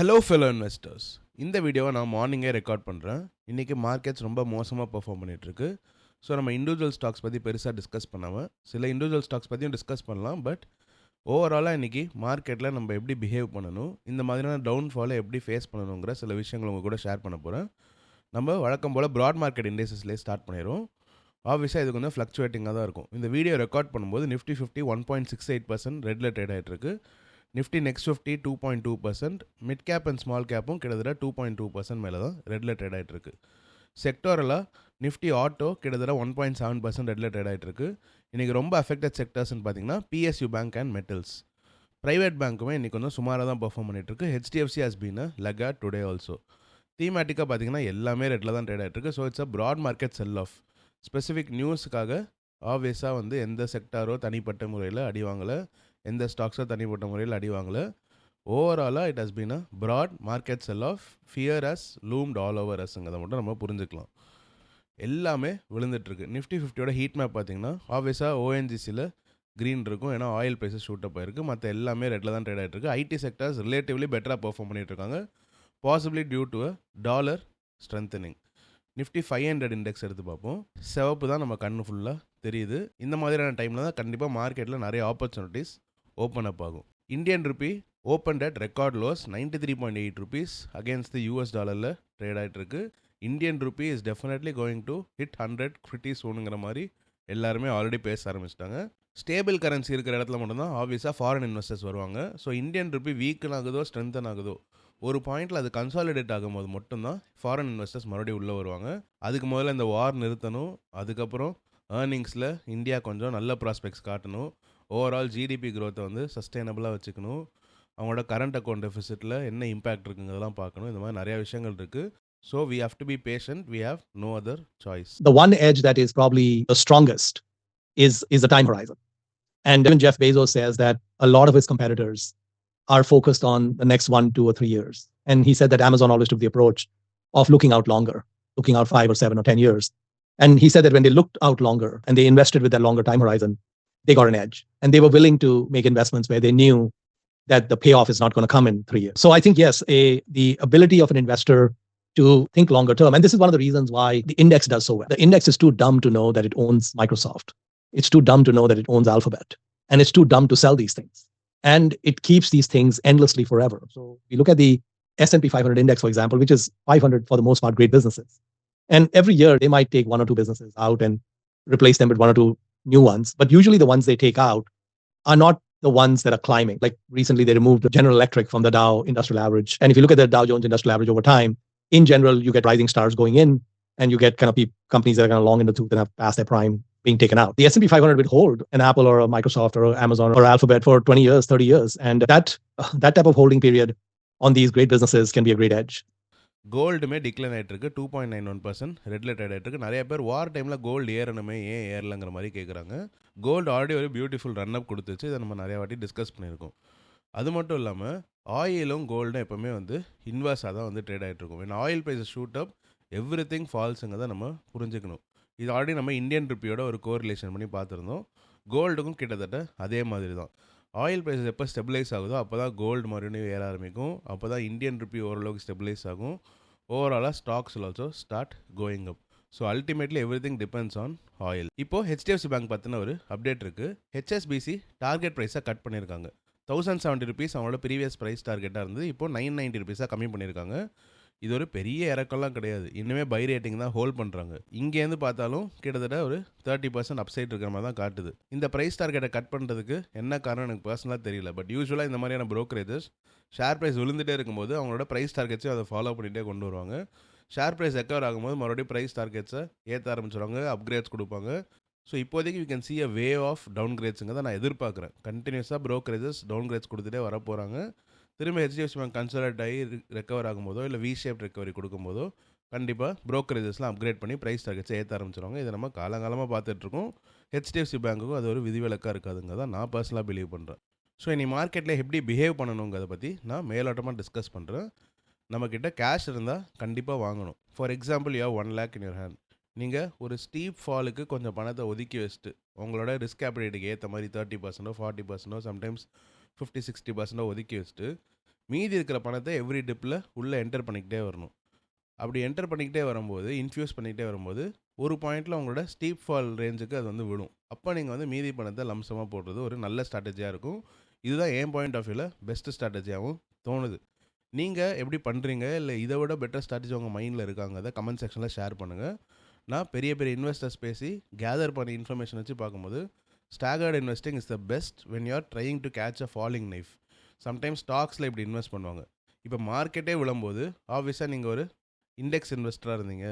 Hello fellow investors, இந்த வீடியோவை நான் மார்னிங்கே ரெக்கார்ட் பண்ணுறேன். இன்றைக்கி மார்க்கெட்ஸ் ரொம்ப மோசமாக பெர்ஃபார்ம் பண்ணிகிட்ருக்கு. ஸோ நம்ம இண்டிவிஜுவல் ஸ்டாக்ஸ் பற்றி பெருசாக டிஸ்கஸ் பண்ணாமல் சில இண்டிவிஜுவல் ஸ்டாக்ஸ் பற்றியும் டிஸ்கஸ் பண்ணலாம். பட் ஓவராலாக இன்றைக்கி மார்க்கெட்டில் நம்ம எப்படி பிஹேவ் பண்ணணும், இந்த மாதிரியான டவுன்ஃபாலை எப்படி ஃபேஸ் பண்ணணுங்கிற சில விஷயங்கள் உங்கள் கூட ஷேர் பண்ண போகிறேன். நம்ம வழக்கம் போல் ப்ராட் மார்க்கெட் இண்டெக்ஸஸ்லேயே ஸ்டார்ட் பண்ணிடுவோம். ஆப்வியஸாக இது கொஞ்சம் ஃப்ளக்சுவேட்டிங்காக தான் இருக்கும். இந்த வீடியோ ரெக்கார்ட் பண்ணும்போது நிஃப்டி 50 1.68% ரெட்டில் ட்ரேட் ஆகிட்டுருக்கு. Nifty next 50 2.2%, mid cap and small கேப்பும் கிட்டத்தட்ட 2.2% மேலே தான் ரெட்டில் ட்ரேட் ஆகிட்டுருக்கு. செக்டோரலாக நிஃப்டி ஆட்டோ கிட்டத்தட்ட 1.7% ரெட்டில் ட்ரேட் ஆகிட்டுருக்கு. இன்றைக்கி ரொம்ப அஃபெக்டட் செக்டர்ஸ்ன்னு பார்த்தீங்கன்னா PSU bank and metals. Private பேங்க்குமே இன்றைக்கி கொஞ்சம் சுமாராக தான் பர்ஃபார்ம் பண்ணிகிட்ருக்கு. HDFC has been a laggard today also. தீமேட்டிக்காக பார்த்தீங்கன்னா எல்லாமே ரெட்டில் தான் ட்ரேட் ஆகிட்டுருக்கு. So it's a broad market sell off. Specific நியூஸுக்காக ஆப்வியஸாக எந்த செக்டாரோ தனிப்பட்ட முறையில் அடி வாங்கலை, எந்த ஸ்டாக்ஸோ தனிப்பட்ட முறையில் அடி வாங்கலை. ஓவராலாக it has been a broad market sell off. Fear has loomed all over அஸ்ங்கிறத மட்டும் நம்ம புரிஞ்சுக்கலாம். எல்லாமே விழுந்துட்டுருக்கு. நிஃப்டி 50யோட ஹீட் மேப் பார்த்தீங்கன்னா ஆப்வியஸாக ஓஎன்ஜிசியில் க்ரீன் இருக்கும், ஏன்னா ஆயில் ப்ரைஸஸ் ஷூட் அப் ஆயிருக்கு. மற்ற எல்லாமே ரெட்டில் தான் ட்ரேட் ஆகிட்டு இருக்கு. ஐடி செக்டர்ஸ் ரிலேட்டிவ்லி பெட்டராக பெர்ஃபார்ம் பண்ணிட்டு இருக்காங்க, possibly due to a dollar strengthening. Nifty 500 index எடுத்து பார்ப்போம். சிவப்பு தான் நம்ம கண்ணு ஃபுல்லாக தெரியுது. இந்த மாதிரியான டைமில் தான் கண்டிப்பாக மார்க்கெட்டில் நிறைய ஆப்பர்ச்சுனிட்டிஸ் ஓப்பன் அப் ஆகும். Indian rupee open at record lows 93.8 rupees against the US டாலரில் ட்ரேட் ஆகிட்டு இருக்கு. Indian rupee is definitely going to hit 100 pretty soonங்கிற மாதிரி எல்லாருமே ஆல்ரெடி பேச ஆரம்பிச்சிட்டாங்க. ஸ்டேபிள் கரன்சி இருக்கிற இடத்துல மட்டும்தான் ஆப்வியஸாக ஃபாரின் இன்வெஸ்டர்ஸ் வருவாங்க. ஸோ இந்தியன் ருப்பி வீக்கன் ஆகுதோ ஸ்ட்ரென்தன் ஆகுதோ ஒரு பாயிண்டில் அது கன்சாலிடேட் ஆகும்போது மட்டும்தான் ஃபாரின் இன்வெஸ்டர்ஸ் மறுபடியும் உள்ளே வருவாங்க. அதுக்கு முதல்ல இந்த வார் நிறுத்தணும். அதுக்கப்புறம் ஏர்னிங்ஸில் இந்தியா கொஞ்சம் நல்ல ப்ராஸ்பெக்ட்ஸ் காட்டணும். ஓவரால் ஜிடிபி க்ரோத்தை சஸ்டைனபிளாக வச்சுக்கணும். அவங்களோட கரண்ட் அக்கௌண்ட் டெஃபிசிட்டில் என்ன இம்பேக்ட் இருக்குங்கிறதெல்லாம் பார்க்கணும். இந்த மாதிரி நிறைய விஷயங்கள் இருக்குது. So we have to be patient. We have no other choice. The one edge that is probably the strongest is the time horizon. And even Jeff Bezos says that a lot of his competitors are focused on the next 1, 2, or 3 years. And he said that Amazon always took the approach of looking out longer, looking out 5 or 7 or 10 years. And he said that when they looked out longer and they invested with that longer time horizon, they got an edge. And they were willing to make investments where they knew that the payoff is not going to come in 3 years. So I think, yes, the ability of an investor to think longer term. And this is one of the reasons why the index does so well. The index is too dumb to know that it owns Microsoft. It's too dumb to know that it owns Alphabet. And it's too dumb to sell these things. And it keeps these things endlessly forever. So you look at the S&P 500 index, for example, which is 500 for the most part great businesses. And every year they might take 1 or 2 businesses out and replace them with 1 or 2 new ones. But usually the ones they take out are not the ones that are climbing. Like recently they removed General Electric from the Dow Industrial Average. And if you look at the Dow Jones Industrial Average over time, in general, you get rising stars going in, and you get kind of companies that are kind of long in the tooth and have passed their prime being taken out. The S&P 500 will hold an Apple or a Microsoft or a Amazon or Alphabet for 20 years, 30 years. And that type of holding period on these great businesses can be a great edge. கோல்டுமே decline ஆகிட்டு இருக்கு. 2.91% ரெட்டில் trade ஆகிட்டு இருக்கு. நிறைய பேர் வார் டைமில் gold ஏறணுமே, ஏன் ஏறலங்கிற மாதிரி கேட்குறாங்க. கோல்டு ஆல்ரெடி ஒரு பியூட்டிஃபுல் ரன் அப் கொடுத்துச்சு. இதை நம்ம நிறையா வாட்டி டிஸ்கஸ் பண்ணியிருக்கோம். அது மட்டும் இல்லாமல் ஆயிலும் கோல்டும் எப்போவுமே இன்வெர்ஸாக தான் ட்ரேட் ஆகிட்டு இருக்கும். ஏன்னா oil prices shoot up, everything ஃபால்ஸுங்கிறத நம்ம புரிஞ்சுக்கணும். இது ஆல்ரெடி நம்ம இந்தியன் ருப்பியோட ஒரு கோரிலேஷன் பண்ணி பார்த்துருந்தோம். கோல்டுக்கும் கிட்டத்தட்ட அதே மாதிரி தான். ஆயில் ப்ரைஸஸ் எப்போ ஸ்டெபிலைஸ் ஆகுதோ அப்போ தான் கோல்டு மறுபடியும் ஏற ஆரம்பிக்கும். அப்போ தான் இந்தியன் ருப்பி ஓரளவுக்கு ஸ்டெபிலைஸ் ஆகும். ஓவராலாக stocks will also start going up. So ultimately every thing depends on oil. இப்போது ஹெச்டிஎஃப்சி பேங்க் பற்றின ஒரு அப்டேட் இருக்குது. ஹெச்எஸ்பிசி டார்கெட் ப்ரைஸை கட் பண்ணியிருக்காங்க. 1070 rupees அவங்களோட ப்ரீவியஸ் ப்ரைஸ் டார்கெட்டாக இருந்தது. இப்போ 990 rupees கம்மி பண்ணியிருக்காங்க. இது ஒரு பெரிய இறக்கம்லாம் கிடையாது. இன்னுமே பை ரேட்டிங் தான் ஹோல்ட் பண்ணுறாங்க. இங்கேருந்து பார்த்தாலும் கிட்டத்தட்ட ஒரு 30% அப்சைட் இருக்கிற மாதிரி தான் காட்டுது. இந்த ப்ரைஸ் டார்கெட்டை கட் பண்ணுறதுக்கு என்ன காரணம் எனக்கு பர்சனலாக தெரியல. பட் யூஸ்வலாக இந்த மாதிரியான ப்ரோக்கரேஜஸ் ஷேர் ப்ரைஸ் விழுந்துகிட்டே இருக்கும்போது அவங்களோட ப்ரைஸ் டார்கெட்ஸையும் அதை ஃபாலோ பண்ணிகிட்டே கொண்டு வருவாங்க. ஷேர் ப்ரைஸ் ரெக்கவர் ஆகும்போது மறுபடியும் ப்ரைஸ் டார்கெட்ஸை ஏற்ற ஆரம்பிச்சிடுவாங்க, அப்கிரேட்ஸ் கொடுப்பாங்க. ஸோ இப்போதைக்கு we can see a wave of டவுன் கிரேட்ஸுங்க தான் நான் எதிர்பார்க்குறேன். கண்டினியூஸாக ப்ரோக்கரேஜஸ் டவுன் கிரேட்ஸ் கொடுத்துட்டே வர போகிறாங்க. திரும்ப ஹெச்டிஎஃப்சி பேங்க் கன்சாலிடேட் ஆகி ரெக்கவர் ஆகும்போதோ இல்லை வி ஷேப் ரெக்கவரி கொடுக்கும்போதோ கண்டிப்பாக ப்ரோக்கரேஜஸ்லாம் அப்கிரேட் பண்ணி ப்ரைஸ் டார்கெட்ஸை ஏற்ற ஆரம்பிச்சிடுவாங்க. இதை நம்ம காலங்காலமாக பார்த்துட்ருக்கோம். ஹெச்டிஎஃப்சி பேங்க்குக்கும் அது ஒரு விதிவிலக்காக இருக்காதுங்க தான் நான் பர்சனலாக பிலீவ் பண்ணுறேன். ஸோ இனி மார்க்கெட்டில் எப்படி பிஹேவ் பண்ணணுங்கிறத பற்றி நான் மேலோட்டமாக டிஸ்கஸ் பண்ணுறேன். நம்மக்கிட்ட கேஷ் இருந்தால் கண்டிப்பாக வாங்கணும். For example you have 1 lakh in your hand. நீங்கள் ஒரு ஸ்டீப் ஃபாலுக்கு கொஞ்சம் பணத்தை ஒதுக்கி வச்சுட்டு உங்களோட ரிஸ்க் கேபிட்டலுக்கு ஏற்ற மாதிரி 30%, 40%, சம்டைம்ஸ் 50-60% ஒதுக்கி வச்சுட்டு மீதி இருக்கிற பணத்தை எவ்ரி டிப்பில் உள்ளே என்டர் பண்ணிக்கிட்டே வரணும். அப்படி என்டர் பண்ணிக்கிட்டே வரும்போது, இன்ஃப்யூஸ் பண்ணிக்கிட்டே வரும்போது, ஒரு பாயிண்ட்டில் உங்களோட ஸ்டீப் ஃபால் ரேஞ்சுக்கு அது வந்து விழும். அப்போ நீங்கள் வந்து மீதி பணத்தை லம்சமாக போடுறது ஒரு நல்ல ஸ்ட்ராட்டஜியாக இருக்கும். இதுதான் என் பாயிண்ட் ஆஃப் வியூவில் பெஸ்ட்டு ஸ்ட்ராட்டஜியாகவும் தோணுது. நீங்கள் எப்படி பண்ணுறீங்க, இல்லை இதை விட பெட்டர் ஸ்ட்ராட்டஜி உங்கள் மைண்டில் இருக்காங்க, அதை கமெண்ட் செக்ஷனில் ஷேர் பண்ணுங்கள். நான் பெரிய பெரிய இன்வெஸ்டர்ஸ் பேசி கேதர் பண்ணி இன்ஃபர்மேஷன் வச்சு பார்க்கும்போது, staggered investing is the best when you are trying to catch a falling knife. Sometimes ஸ்டாக்ஸில் இப்படி இன்வெஸ்ட் பண்ணுவாங்க. இப்போ மார்க்கெட்டே விழும்போது ஆப்வியஸாக நீங்கள் ஒரு இண்டெக்ஸ் இன்வெஸ்டராக இருந்தீங்க,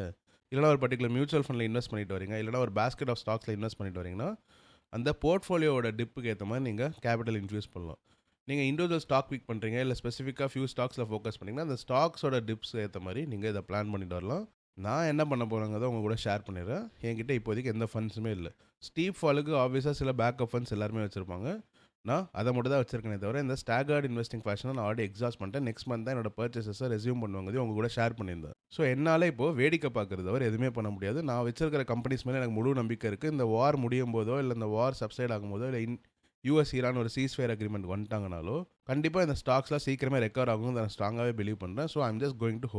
இல்லைனா ஒரு பர்டிகுலர் மியூச்சுவல் ஃபண்டில் இன்வெஸ்ட் பண்ணிட்டு வரீங்க, இல்லைனா ஒரு பேஸ்கெட் ஆஃப் ஸ்டாக்ஸில் இன்வெஸ்ட் பண்ணிட்டு வரீங்கன்னா, அந்த போர்ட்ஃபோலியோட டிப்புக்கு ஏற்ற மாதிரி நீங்கள் கேபிட்டல் இன்ஃப்யூஸ் பண்ணலாம். நீங்கள் இண்டிவிஜுவல் ஸ்டாக் பிக் பண்ணுறீங்க, இல்லை ஸ்பெசிஃபிக்காக ஃபியூ ஸ்டாக்ஸில் ஃபோக்கஸ் பண்ணிங்கன்னா, அந்த ஸ்டாக்ஸோட டிப்ஸ் ஏற்ற மாதிரி நீங்கள் இதை பிளான் பண்ணிட்டு வரலாம். நான் என்ன பண்ண போகிறேங்கிறத உங்கள் கூட ஷேர் பண்ணிடுறேன். என்கிட்ட இப்போதைக்கு எந்த ஃபண்ட்ஸுமே இல்லை. ஸ்டீப் ஃபாலுக்கு ஆப்வியஸாக சில பேக்கப் ஃபண்ட்ஸ் எல்லாருமே வச்சுருப்பாங்க. நான் அதை மட்டும் தான் வச்சிருக்கேனே தவிர, இந்த ஸ்டாகர்ட் இன்வெஸ்டிங் ஃபேஷனை நான் ஆல்ரெடி எக்ஸாஸ்ட் பண்ணிட்டேன். நெக்ஸ்ட் மந்த் தான் என்னோட பர்ச்சேசஸை ரெஸ்யூம் பண்ணுவாங்க, உங்கள் கூட ஷேர் பண்ணியிருந்தேன். ஸோ என்னால் இப்போது வேடிக்கை பார்க்குறது தவிர எதுவுமே பண்ண முடியாது. நான் வச்சிருக்கிற கம்பெனிஸ் மேலே எனக்கு முழு நம்பிக்கை இருக்குது. இந்த வார் முடியும் போதோ, இல்லை இந்த வார் சப்சைட் ஆகும்போதோ, இல்லை யூஎஸ் ஈரான் ஒரு சீஸ்ஃபயர் அக்ரிமெண்ட் வந்துட்டாங்கனாலோ, கண்டிப்பாக இந்த ஸ்டாக்ஸ்லாம் சீக்கிரமே ரெக்கவர் ஆகும் நான் ஸ்ட்ராங்காகவே பிலீவ் பண்ணுறேன். So I'm just going to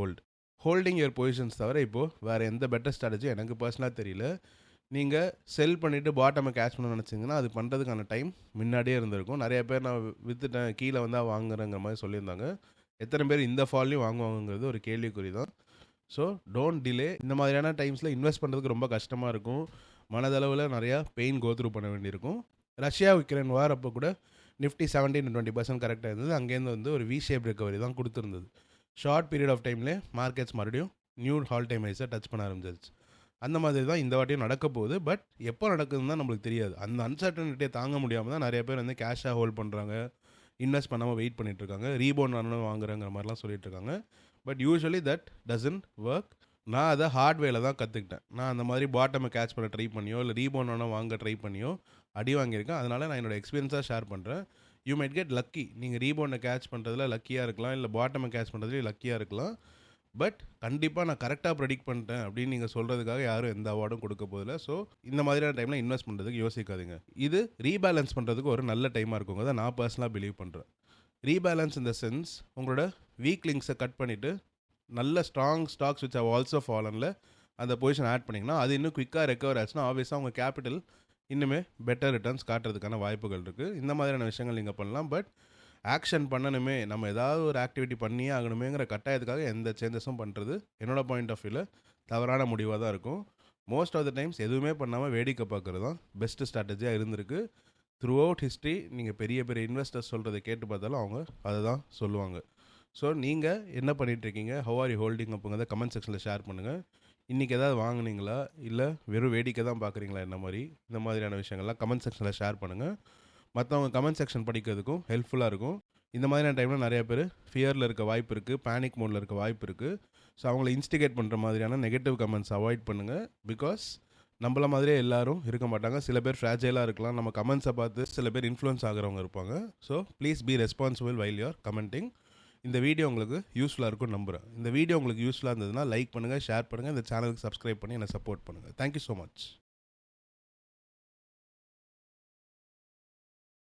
holding your positions தவிர இப்போது வேறு எந்த பெட்டர் ஸ்ட்ராட்டஜி எனக்கு பர்சனலாக தெரியல. நீங்கள் செல் பண்ணிவிட்டு பாட்டமை கேட்ச் பண்ண நினச்சிங்கன்னா அது பண்ணுறதுக்கான டைம் முன்னாடியே இருந்திருக்கும். நிறைய பேர் நான் விற்றுட்டேன், கீழே வந்தால் வாங்குறேங்கிற மாதிரி சொல்லியிருந்தாங்க. எத்தனை பேர் இந்த ஃபால்லையும் வாங்குவாங்கிறது ஒரு கேள்விக்குறி தான். So don't delay. இந்த மாதிரியான டைம்ஸில் இன்வெஸ்ட் பண்ணுறதுக்கு ரொம்ப கஷ்டமாக இருக்கும். மனதளவில் நிறையா பெயின் கோத்ரூ பண்ண வேண்டியிருக்கும். ரஷ்யா உக்ரைன் வார் அப்போ கூட நிஃப்டி 17-20% கரெக்டாக இருந்தது. அங்கேருந்து வந்து ஒரு வி ஷேப் ரெக்கவரி தான் கொடுத்துருந்தது. ஷார்ட் பீரியட் ஆஃப் டைம்லேயே மார்க்கெட்ஸ் மறுபடியும் நியூ ஆல் டைம் ஹைஸை டச் பண்ண ஆரம்பிச்சிருச்சு. அந்த மாதிரி தான் இந்த வாட்டியும் நடக்க போகுது. பட் எப்போ நடக்குதுன்னு தான் நம்மளுக்கு தெரியாது. அந்த அன்சர்டனிட்டியை தாங்க முடியாமல் தான் நிறைய பேர் வந்து கேஷாக ஹோல்ட் பண்ணுறாங்க, இன்வெஸ்ட் பண்ணாமல் வெயிட் பண்ணிகிட்ருக்காங்க, ரீபவுண்ட் வரணும் வாங்குறங்கிற மாதிரிலாம் சொல்லிட்டு இருக்காங்க. But usually that doesn't work. நான் அதை ஹார்ட்வேல தான் கற்றுக்கிட்டேன். நான் அந்த மாதிரி பாட்டமை கேட்ச் பண்ண ட்ரை பண்ணியோ, இல்லை ரீபவுண்ட் வேணால் வாங்க ட்ரை பண்ணியோ அடி வாங்கியிருக்கேன். அதனால் நான் என்னோடய எக்ஸ்பீரியன்ஸாக ஷேர் பண்ணுறேன். You might get lucky. நீங்கள் ரீபவுண்டை கேட்ச் பண்ணுறதுல லக்கியாக இருக்கலாம், இல்லை பாட்டமை கேட்ச் பண்ணுறதுலேயும் லக்கியாக இருக்கலாம். பட் கண்டிப்பாக நான் கரெக்டாக ப்ரெடிக்ட் பண்ணிட்டேன் அப்படின்னு நீங்கள் சொல்கிறதுக்காக யாரும் எந்த அவார்டும் கொடுக்க போதில்லை. ஸோ இந்த மாதிரியான டைமில் இன்வெஸ்ட் பண்ணுறதுக்கு யோசிக்காதீங்க. இது ரீபேலன்ஸ் பண்ணுறதுக்கு ஒரு நல்ல டைமாக இருக்குங்க தான் நான் பர்சனலாக பிலீவ் பண்ணுறேன். ரீபேலன்ஸ் இன் த சென்ஸ், உங்களோட வீக் லிங்க்ஸை கட் பண்ணிவிட்டு நல்ல strong stocks which have also ஃபாலனில் அந்த பொசிஷன் ஆட் பண்ணிங்கன்னா அது இன்னும் குயிக்காக ரெக்கவர் ஆச்சுன்னா ஆப்வியஸாக உங்கள் கேபிட்டல் இன்னுமே பெட்டர் ரிட்டர்ன்ஸ் காட்டுறதுக்கான வாய்ப்புகள் இருக்குது. இந்த மாதிரியான விஷயங்கள் நீங்கள் பண்ணலாம். பட் ஆக்ஷன் பண்ணணுமே, நம்ம ஏதாவது ஒரு ஆக்டிவிட்டி பண்ணியே ஆகணுமேங்கிற கட்டாயத்துக்காக எந்த சேஞ்சஸும் பண்ணுறது என்னோடய பாயிண்ட் ஆஃப் வியூவில் தவறான முடிவாக தான் இருக்கும். மோஸ்ட் ஆஃப் த டைம்ஸ் எதுவுமே பண்ணாமல் வேடிக்கை பார்க்குறது தான் பெஸ்ட்டு ஸ்ட்ராட்டஜியாக இருந்திருக்கு. த்ரூ அவுட் ஹிஸ்ட்ரி நீங்கள் பெரிய பெரிய இன்வெஸ்டர்ஸ் சொல்கிறத கேட்டு பார்த்தாலும் அவங்க அதை தான் சொல்லுவாங்க. ஸோ நீங்கள் என்ன பண்ணிகிட்ருக்கீங்க, ஹவ் ஆர் யூ ஹோல்டிங் அப்புங்கிறத கமெண்ட் செக்ஷனில் ஷேர் பண்ணுங்கள். இன்றைக்கி எதாவது வாங்குனீங்களா, இல்லை வெறும் வேடிக்கை தான் பார்க்குறீங்களா, என்ன மாதிரி இந்த மாதிரியான விஷயங்கள்லாம் கமெண்ட் செக்ஷனில் ஷேர் பண்ணுங்கள். மற்றவங்க கமெண்ட் செக்ஷன் படிக்கிறதுக்கும் ஹெல்ப்ஃபுல்லாக இருக்கும். இந்த மாதிரியான டைமில் நிறைய பேர் ஃபியரில் இருக்க வாய்ப்பு இருக்குது, பேனிக் மோடில் இருக்க வாய்ப்பு இருக்குது. ஸோ அவங்கள இன்ஸ்டிகேட் பண்ணுற மாதிரியான நெகட்டிவ் கமெண்ட்ஸ் அவாய்ட் பண்ணுங்கள். பிகாஸ் நம்மள மாதிரியே எல்லாரும் இருக்க மாட்டாங்க. சில பேர் ஃப்ராஜைலாக இருக்கலாம். நம்ம கமெண்ட்ஸை பார்த்து சில பேர் இன்ஃப்ளூயன்ஸ் ஆகிறவங்க இருப்பாங்க. So please be responsible while you are commenting. இந்த வீடியோ உங்களுக்கு யூஸ்ஃபுல்லாக இருக்கும்னு நம்புகிறேன். இந்த வீடியோ உங்களுக்கு யூஸ்ஃபுல்லாக இருந்ததுன்னா லைக் பண்ணுங்கள், ஷேர் பண்ணுங்கள், இந்த சேனலுக்கு சப்ஸ்கிரைப் பண்ணி என்னை சப்போர்ட் பண்ணுங்கள். Thank you so much.